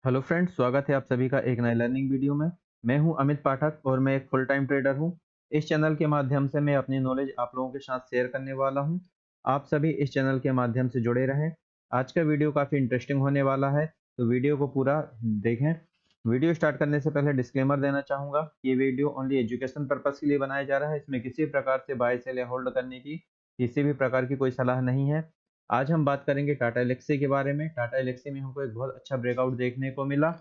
Hello friends, स्वागत है आप सभी का एक नए लर्निंग वीडियो में। मैं हूं अमित पाठक और मैं एक फुल टाइम ट्रेडर हूं। इस चैनल के माध्यम से मैं अपनी नॉलेज आप लोगों के साथ शेयर करने वाला हूं। आप सभी इस चैनल के माध्यम से जुड़े रहें। आज का वीडियो काफ़ी इंटरेस्टिंग होने वाला है, तो वीडियो को पूरा देखें। वीडियो स्टार्ट करने से पहले डिस्क्लेमर देना चाहूँगा, ये वीडियो ओनली एजुकेशन पर्पज़ के लिए बनाया जा रहा है। इसमें किसी प्रकार से बाय सेल या होल्ड करने की किसी भी प्रकार की कोई सलाह नहीं है। आज हम बात करेंगे टाटा एल्क्सी के बारे में। टाटा एल्क्सी में हमको एक बहुत अच्छा ब्रेकआउट देखने को मिला।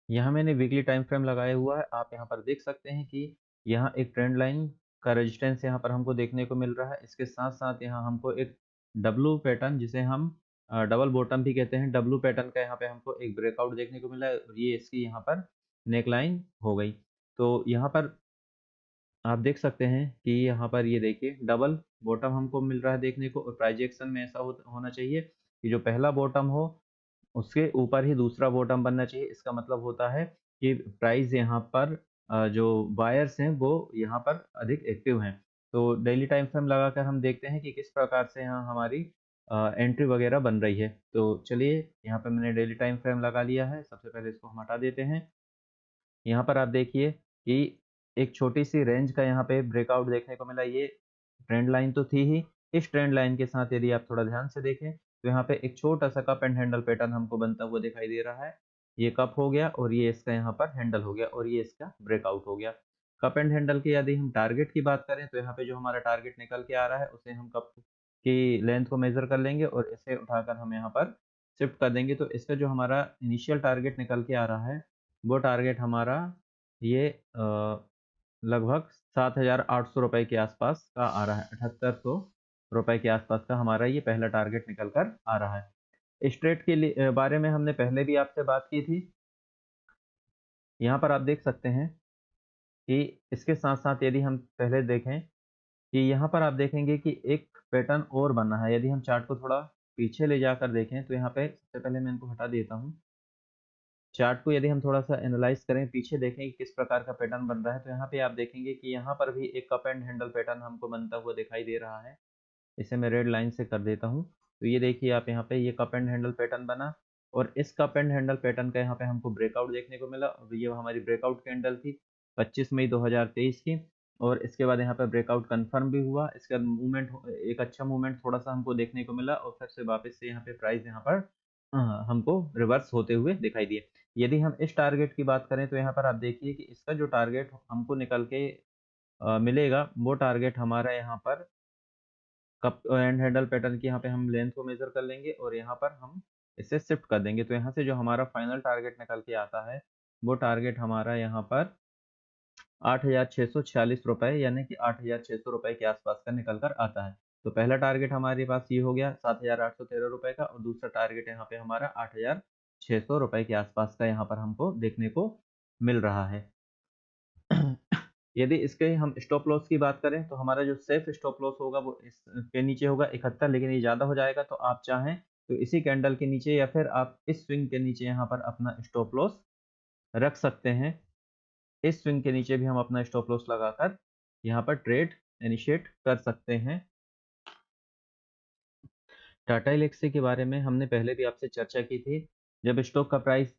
यहाँ मैंने वीकली टाइम फ्रेम लगाया हुआ है। आप यहाँ पर देख सकते हैं कि यहाँ एक ट्रेंड लाइन का रेजिस्टेंस यहाँ पर हमको देखने को मिल रहा है। इसके साथ साथ यहाँ हमको एक डब्लू पैटर्न, जिसे हम डबल बॉटम भी कहते हैं, डब्लू पैटर्न का यहाँ पे हमको एक ब्रेकआउट देखने को मिला है और ये इसकी यहाँ पर नेक लाइन हो गई। तो यहाँ पर आप देख सकते हैं कि यहाँ पर ये देखिए डबल बॉटम हमको मिल रहा है देखने को। और प्राइस एक्शन में ऐसा होना चाहिए कि जो पहला बॉटम हो उसके ऊपर ही दूसरा बॉटम बनना चाहिए। इसका मतलब होता है कि प्राइस यहाँ पर जो बायर्स हैं वो यहाँ पर अधिक एक्टिव हैं। तो डेली टाइम फ्रेम लगाकर हम देखते हैं कि किस प्रकार से यहाँ हमारी एंट्री वगैरह बन रही है। तो चलिए, यहाँ पर मैंने डेली टाइम फ्रेम लगा लिया है। सबसे पहले इसको हम हटा देते हैं। यहाँ पर आप देखिए कि एक छोटी सी रेंज का यहाँ पे ब्रेकआउट देखने को मिला। ये ट्रेंड लाइन तो थी ही। इस ट्रेंड लाइन के साथ यदि आप थोड़ा ध्यान से देखें तो यहाँ पे एक छोटा सा कप एंड हैंडल पैटर्न हमको बनता हुआ दिखाई दे रहा है। ये कप हो गया और ये इसका यहाँ पर हैंडल हो गया और ये इसका ब्रेकआउट हो गया। कप एंड हैंडल के यदि हम टारगेट की बात करें तो यहाँ पे जो हमारा टारगेट निकल के आ रहा है उसे हम कप की लेंथ को मेजर कर लेंगे और इसे उठाकर हम यहाँ पर शिफ्ट कर देंगे। तो इसका जो हमारा इनिशियल टारगेट निकल के आ रहा है वो टारगेट हमारा ये लगभग 7,800 रुपए के आसपास का आ रहा है। 7800 रुपए के आसपास का हमारा ये पहला टारगेट निकल कर आ रहा है। इस ट्रेड के लिए बारे में हमने पहले भी आपसे बात की थी। यहाँ पर आप देख सकते हैं कि इसके साथ साथ यदि हम पहले देखें कि यहाँ पर आप देखेंगे कि एक पैटर्न और बना है। यदि हम चार्ट को थोड़ा पीछे ले जाकर देखें तो यहाँ पे सबसे पहले मैं इनको हटा देता हूँ। चार्ट को यदि हम थोड़ा-सा एनालाइज़ करें, पीछे देखें कि किस प्रकार का पैटर्न बन रहा है, तो यहाँ पे आप देखेंगे कि यहाँ पर भी एक कप एंड हैंडल पैटर्न हमको बनता हुआ दिखाई दे रहा है। इसे मैं रेड लाइन से कर देता हूँ। तो ये देखिए आप यहाँ पे ये कप एंड हैंडल पैटर्न बना और इस कप एंड हैंडल पैटर्न का यहाँ पे हमको ब्रेकआउट देखने को मिला और ये हमारी ब्रेकआउट कैंडल थी 25 मई 2023 की। और इसके बाद यहाँ पे ब्रेकआउट कंफर्म भी हुआ। इसका मूवमेंट, एक अच्छा मूवमेंट थोड़ा-सा हमको देखने को मिला और फिर से वापस से यहाँ पे प्राइस यहाँ पर हमको रिवर्स होते हुए दिखाई दिए। यदि हम इस टारगेट की बात करें तो यहाँ पर आप देखिए कि इसका जो टारगेट हमको निकल के मिलेगा वो टारगेट हमारा यहाँ पर कप एंड हैंडल पैटर्न की यहाँ पे हम लेंथ को मेजर कर लेंगे और यहाँ पर हम इसे शिफ्ट कर देंगे। तो यहाँ से जो हमारा फाइनल टारगेट निकल के आता है वो टारगेट हमारा यहाँ पर 8,646 रुपए यानी कि 8,600 रुपए के आसपास का निकल कर आता है। तो पहला टारगेट हमारे पास ये हो गया 7,813 रुपए का और दूसरा टारगेट यहाँ पे हमारा 8,600 रुपए के आसपास का यहाँ पर हमको देखने को मिल रहा है। यदि इसके हम स्टॉप लॉस की बात करें तो हमारा जो सेफ स्टॉप लॉस होगा वो इसके नीचे होगा 71, लेकिन ये ज़्यादा हो जाएगा। तो आप चाहें तो इसी कैंडल के नीचे या फिर आप इस स्विंग के नीचे यहाँ पर अपना स्टॉप लॉस रख सकते हैं। इस स्विंग के नीचे भी हम अपना स्टॉप लॉस लगाकर यहाँ पर ट्रेड इनिशिएट कर सकते हैं। टाटा एल्क्सी के बारे में हमने पहले भी आपसे चर्चा की थी। जब स्टॉक का प्राइस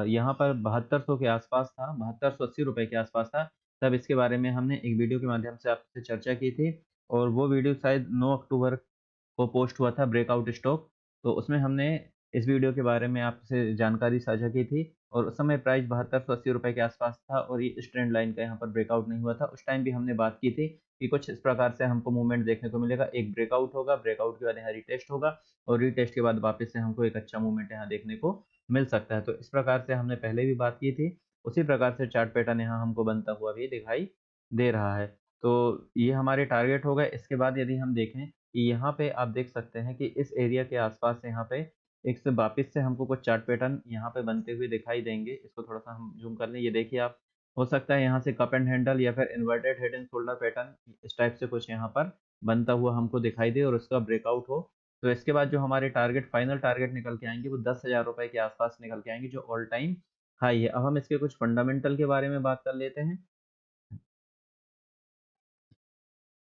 यहाँ पर 7200 के आसपास था, 7280 रुपए के आसपास था, तब इसके बारे में हमने एक वीडियो के माध्यम से आपसे चर्चा की थी और वो वीडियो शायद 9 अक्टूबर को पोस्ट हुआ था, ब्रेकआउट स्टॉक। तो उसमें हमने इस वीडियो के बारे में आपसे जानकारी साझा की थी और उस समय प्राइस 7280 रुपए के आसपास था और ये इस ट्रेंड लाइन का यहाँ पर ब्रेकआउट नहीं हुआ था। उस टाइम भी हमने बात की थी कि कुछ इस प्रकार से हमको मूवमेंट देखने को मिलेगा। एक ब्रेकआउट होगा, ब्रेकआउट के बाद यहाँ रिटेस्ट होगा और रिटेस्ट के बाद वापस से हमको एक अच्छा मूवमेंट यहाँ देखने को मिल सकता है। तो इस प्रकार से हमने पहले भी बात की थी। उसी प्रकार से चार्ट पैटर्न यहाँ हमको बनता हुआ भी दिखाई दे रहा है। तो ये हमारे टारगेट हो गए। इसके बाद यदि हम देखें कि यहाँ पे आप देख सकते हैं कि इस एरिया के आसपास यहाँ पे एक से वापस से हमको कुछ चार्ट पैटर्न यहाँ पे बनते हुए दिखाई देंगे। इसको थोड़ा-सा हम ज़ूम कर लें। ये देखिए आप, हो सकता है यहाँ से कप एंड हैंडल या फिर inverted head and shoulder pattern इस टाइप से कुछ यहाँ पर बनता हुआ हमको दिखाई दे और उसका ब्रेकआउट हो। तो इसके बाद जो हमारे टारगेट, फाइनल टारगेट निकल के आएँगे वो 10,000 रुपए के आसपास निकल के आएँगे, जो ऑल टाइम हाई है। अब हम इसके कुछ फंडामेंटल के बारे में बात कर लेते हैं।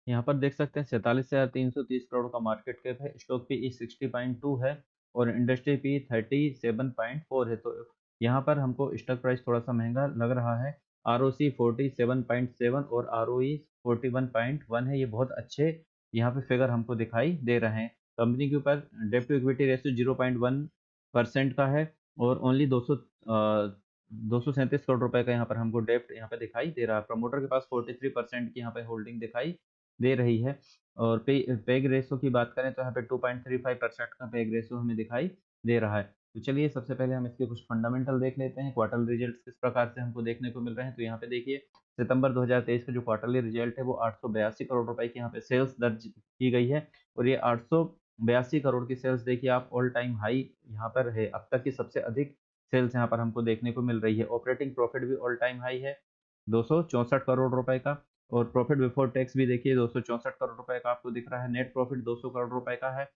यहाँ पर देख सकते हैं 47,330 करोड़ का मार्केट कैप है। स्टॉक पीई 60.2 है और इंडस्ट्री पी 37.4 है। तो यहाँ पर हमको स्टॉक प्राइस थोड़ा सा महंगा लग रहा है। ROC 47.7 और ROE 41.1 है। ये बहुत अच्छे यहाँ पे फिगर हमको दिखाई दे रहे हैं। कंपनी के ऊपर डेब्ट टू इक्विटी रेशियो 0.1% का है और ओनली 237 करोड़ रुपए का यहाँ पर हमको डेब्ट यहाँ पे दिखाई दे रहा है। प्रमोटर के पास 43% की यहाँ पे होल्डिंग दिखाई दे रही है। और पेग रेशियो की बात करें तो यहाँ पे 2.35% का पेग रेशियो हमें दिखाई दे रहा है। तो चलिए सबसे पहले हम इसके कुछ फंडामेंटल देख लेते हैं, क्वार्टरली रिजल्ट्स किस प्रकार से हमको देखने को मिल रहे हैं। तो यहाँ पे देखिए सितंबर 2023 का जो क्वार्टरली रिजल्ट है वो 882 करोड़ रुपए की यहाँ पे सेल्स दर्ज की गई है। और ये 882 करोड़ की सेल्स देखिए आप ऑल टाइम हाई यहाँ पर है। अब तक की सबसे अधिक सेल्स यहाँ पर हमको देखने को मिल रही है। ऑपरेटिंग प्रॉफिट भी ऑल टाइम हाई है 264 करोड़ रुपए का। और प्रॉफिट बिफोर टैक्स भी देखिए 264 करोड़ रुपए का आपको दिख रहा है। नेट प्रॉफिट 200 करोड़ रुपए का है।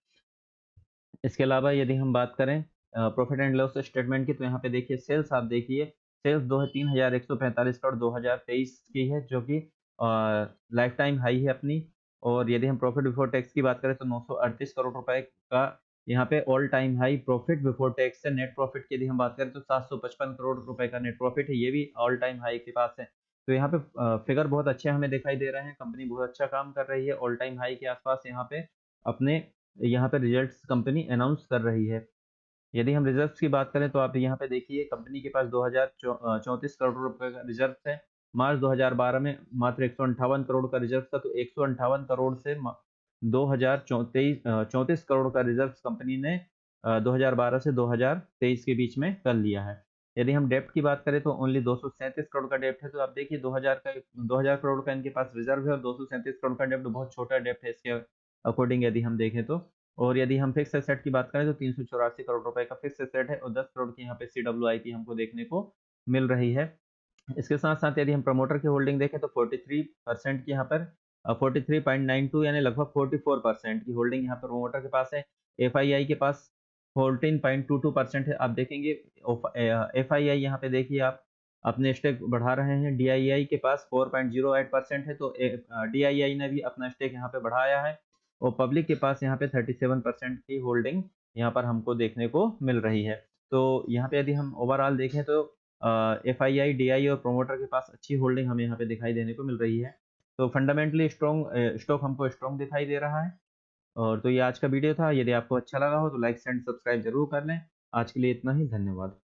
इसके अलावा यदि हम बात करें प्रॉफिट एंड लॉस स्टेटमेंट की, तो यहाँ पे देखिए सेल्स आप देखिए सेल्स 3145 करोड़ 2023 की है, जो कि लाइफ टाइम हाई है अपनी। और यदि हम प्रॉफिट बिफोर टैक्स की बात करें तो 938 करोड़ रुपए का यहाँ पे all time high profit before tax है। नेट प्रॉफिट की यदि हम बात करें तो 755 करोड़ रुपए का नेट प्रॉफिट है, ये भी ऑल टाइम हाई के पास है। तो यहाँ पे फिगर बहुत अच्छे हमें दिखाई दे रहे हैं। कंपनी बहुत अच्छा काम कर रही है, ऑल टाइम हाई के आसपास यहाँ पे अपने यहाँ पे रिजल्ट्स कंपनी अनाउंस कर रही है। यदि हम रिजर्व्स की बात करें तो आप यहाँ पे देखिए कंपनी के पास 2034 करोड़ रुपए का रिजर्व है। मार्च 2012 में मात्र 158 करोड़ का रिजर्व था। तो 158 करोड़ से 34 करोड़ का रिजर्व कंपनी ने 2012 से 2023 के बीच में कर लिया है। यदि हम डेप्ट की बात करें तो ओनली 237 करोड़ का डेप्ट है। तो आप देखिए 2000 करोड़ का इनके पास रिजर्व है और 237 करोड़ का डेप्ट बहुत छोटा डेप्ट है इसके अकॉर्डिंग यदि हम देखें तो। और यदि हम फिक्स एसेट की बात करें तो 384 करोड़ रुपए का फिक्स एसेट है और 10 करोड़ की यहाँ पे CWIP हमको देखने को मिल रही है। इसके साथ साथ यदि हम प्रमोटर की होल्डिंग देखें तो 43% की यहाँ पर 43.92 यानी लगभग 44% की होल्डिंग यहाँ पर प्रमोटर के पास है। FII के पास 14.22% है। आप देखेंगे FII यहाँ पे देखिए आप अपने स्टेक बढ़ा रहे हैं। DII के पास 4.08% है। तो DII ने भी अपना स्टेक यहाँ पे बढ़ाया है। और पब्लिक के पास यहाँ पे 37% की होल्डिंग यहाँ पर हमको देखने को मिल रही है। तो यहाँ पे यदि हम ओवरऑल देखें तो FII, DI और प्रोमोटर के पास अच्छी होल्डिंग हमें यहाँ पे दिखाई देने को मिल रही है। तो फंडामेंटली स्ट्रॉन्ग स्टॉक हमको स्ट्रॉन्ग दिखाई दे रहा है। और तो ये आज का वीडियो था। यदि आपको अच्छा लगा हो तो लाइक एंड सब्सक्राइब जरूर कर लें। आज के लिए इतना ही, धन्यवाद।